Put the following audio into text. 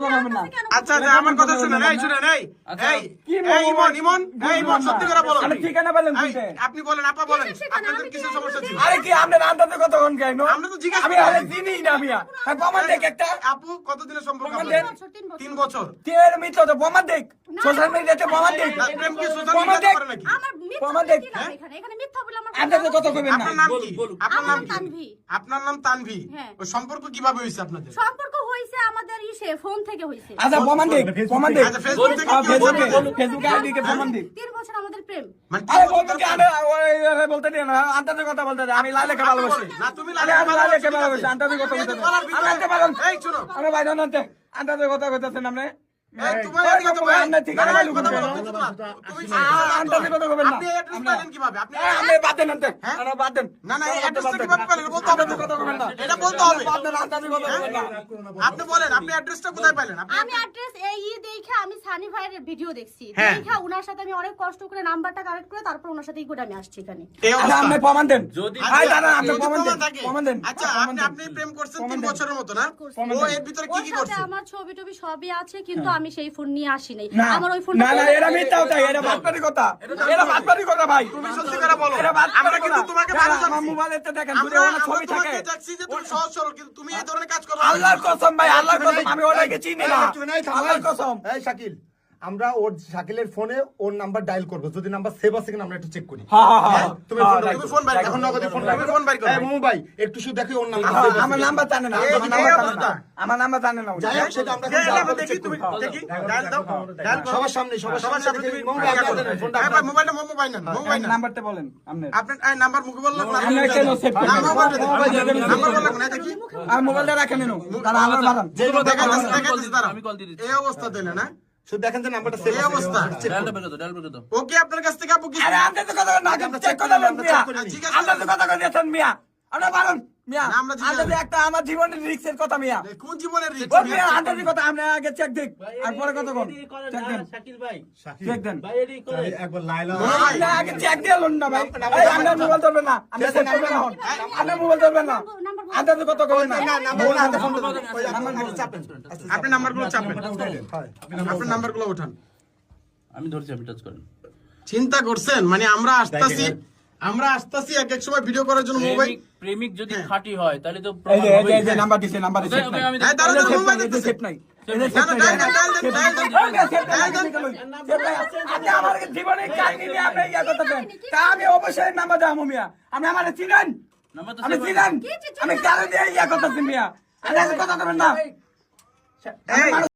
আচ্ছা আমার কথা শুনেন, ইমন সত্যি করে বলো। ঠিকানা বলেন, আপনি বলেন, আপা বলেন, আপনাদের কিছু সমস্যা ছিল? আরে কি আপনার আন্দাজে কতক্ষণ গাইনো? আমরা তো জিজ্ঞাসা আমি আরে চিনি না মিয়া। প্রমাণ দেখ একটা। আপু কতদিনের সম্পর্ক? প্রমাণ আপনাদের? দেন। 3 বছর। তের মিথ্যা তো প্রমাণ দেখ। সোশ্যাল মিডিয়াতে প্রমাণ দেখ। না, প্রেম কি সোশ্যাল প্রমাণ মিডিয়াতে দেখ। করে নাকি? আমার মিথ্যা প্রমাণ দেখ। বলছিলাম এখানে মিথ্যা বলে আমার আন্দাজে কত কইবেন না। আপনার নাম কি? আপনার নাম আমার কি? তানভি। আপনার নাম তানভি। হ্যাঁ। ওই সম্পর্ক কিভাবে হইছে আপনাদের? সম্পর্ক হইছে আমাদের ফোন থেকে হইছে। আচ্ছা প্রমাণ দেখ, প্রমাণ দেখ। আচ্ছা, ফেসবুক থেকে কি ফেসবুকে বলবেন? ফেসবুকে আইডি কে প্রমাণ দেখ। 3 বছর আমাদের প্রেম। মানে আরে 3 বলতো বছর কি ধরে- আরে ওই বলতে দিও না, আন্দাজে কথা বলতে দে। আমি লাইলে কে ভালোবাসি। না, তুমি আমি লাইলে লাইলে কে ভালোবাসো, ভালোবাসি, ঠিক আছে। আন্দাজে কথা বলতে দে। বলার আমি ভিতরে- আনতে পারলাম। এই শুনো, আরে ভাই জানতে আন্দাজে কথা কইতাছেন আপনি। তোমার ওই এদিকে তো ভাই- আমরা ঠিকানা না, না, বলবো কথা কেন? বলো, কিছু না। তুমি আন্দাজে কথা কইবেন না। আপনি অ্যাড্রেস পাইলেন কিভাবে? আপনি আপনি বাদ দেন আনতে। হ্যাঁ? আরে বাদ দেন। না, না, এই অ্যাড্রেসটা কিভাবে পেলেন? এটা বলতে হবে তো। আন্দাজে কথা কইবেন না। এটা বলতে হবে। বাদ দেন, আন্দাজে কথা কইবেন না। আপনি বলেন, আপনি অ্যাড্রেসটা কোথায় পাইলেন? আপনি আমি অ্যাড্রেস এই দেখে আমি সানি ভাইয়ের ভিডিও দেখছি। হ্যাঁ। দেখে উনার সাথে আমি অনেক কষ্ট করে নাম্বারটা কালেক্ট করে তারপর উনার সাথে করে আমি আসছি এখানে। এই আচ্ছা অবস্থা। আপনি প্রমাণ দেন। যদি ভাই দাঁড়ান, আপনি যদি প্রমাণ দেন। প্রমাণ থাকে। প্রমাণ দেন। আচ্ছা, প্রমাণ দেন। আপনি প্রেম করছেন প্রমাণ 3 দেন। বছরের মতো না? প্রমাণ ও দেন। এর ভিতরে কি ওর কি সাথে করছে? আমার ছবি টবি সবই আছে কিন্তু আমি সেই ফোন নিয়ে আসি নাই। না, আমার ওই না, ফোনটা না, এরা মিথ্যা কথা, এরা বাটপারি কথা। এরা বাটপারি কথা ভাই। তুমি সত্যি করে বলো। এরা বাটপারি আমরা কিন্তু কথা। তোমাকে দাঁড়া, ভালো আমার জানছি। মোবাইলেতে দেখেন, আমরা দুটো ওনার ছবি থাকে। তোমাকে দেখছি যে তুমি সহজ সরল, কিন্তু তুমি এই ধরনের কাজ করো। আল্লাহর কসম ভাই, আল্লাহর কসম, আমি ওটাকে চিনি না। আল্লাহর কসম। এই শাকিল, আমরা ওর শাকিলের ফোনে ওর নাম্বার ডায়াল করব, যদি নাম্বার সেভ আছে কিনা আমরা একটু চেক করি। হ্যাঁ, হ্যাঁ, হ্যাঁ। তুমি হ্যাঁ, ফোন রাখো। তুমি ফোন বাইর করো। এখন নগদে ফোন তুমি ফোন বাইর করো। এই মোমো ভাই একটু শুধু দেখি ওর নাম্বার হ্যাঁ, আমার নাম্বার জানে না, এই আমার নাম্বার জানে অবস্থা। না। আমার নাম্বার জানে না। যাই হোক, সেটা আমরা এই এখন আমরা ডায়াল দেখি, করে তুমি check করি। দেখি, ডায়াল দাও, ডায়াল করো। সবার সামনে সবার সবার সামনে সামনে তুমি মোমো ইয়া ভাই করো। ফোনটা হ্যাঁ, ভাই, মোবাইলটা মোবাইল নেন, মোবাইল নেন। নাম্বারটা বলেন আপনার। আপনার এই নাম্বার মুখে বললেন না? আমরা কেন সেভ করি? না, মোবাইলটা দেন। মোবাইল দেন। নাম্বার বললেন না, দেখি। আর মোবাইলটা রাখেন কেন? তারা আমার বাড়ান। দেখাইতেছে, দেখাইতেছে তারা। আমি কল দিয়ে দিচ্ছি। এই অবস্থা দিলে না? শুধু দেখেন যে নাম্বারটা সেভ এই অবস্থা। ডায়ালটা বের করে দাও, ডায়াল বের করে দাও। ওকে, আপনার কাছ থেকে আপু কি? আরে আপনি তো কথা না চেক করে দেন মিয়া। জিজ্ঞাসা আপনি তো কথা কইতেছেন মিয়া। আমরা বাড়ান মিয়া। না, আমরা জিজ্ঞাসা- আন্দাজে একটা আমার জীবনের রিস্কের কথা মিয়া। কোন জীবনের রিস্ক? ও মিয়া, আন্দাজে কথা আপনি আগে চেক দেখ। আর পরে কত কোন? চেক দেন। শাকিল ভাই, চেক দেন। ভাই এডি করে। একবার লাইলা আপনি আগে চেক দিয়ে লন না ভাই। এই আপনার মোবাইল ধরবেন না। আপনি চেক করবেন না হন। আপনার মোবাইল ধরবেন না। আন্দাজে কত কইবেন না। নাম্বার হাতে ফোন নাম্বার চাপেন। আপনি নাম্বারগুলো চাপেন। আপনার নাম্বারগুলো ওঠান। আমি ধরছি, আপনি টাচ করেন। চিন্তা করছেন মানে আমরা আসতেছি এক এক সময় ভিডিও করার জন্য মোবাইল। প্রেমিক যদি খাঁটি হয় তাহলে তো এই যে এই যে নাম্বার দিছে, নাম্বার দিছে। ওকে, আমি এই দাঁড়াও, দাঁড়াও, মোবাইল এই যে দেখতেছে। সেট নাই। এই যে না, সেট না, নাই। ডায়াল দেন, ডায়াল দেন, ডায়াল দেন। ওকে, সেট নাই। আপনি আমার জীবনে কাহিনী নিয়ে আপনি ইয়া করতেছেন। তা আমি অবশ্যই নাম্বার দাম মিয়া। আপনি আমারে চিনেন? নাম্বার তো আমি save চিনেন? আমি কারণ দিয়ে ইয়া করতেছি মিয়া। আমি কথা করবেন না। এই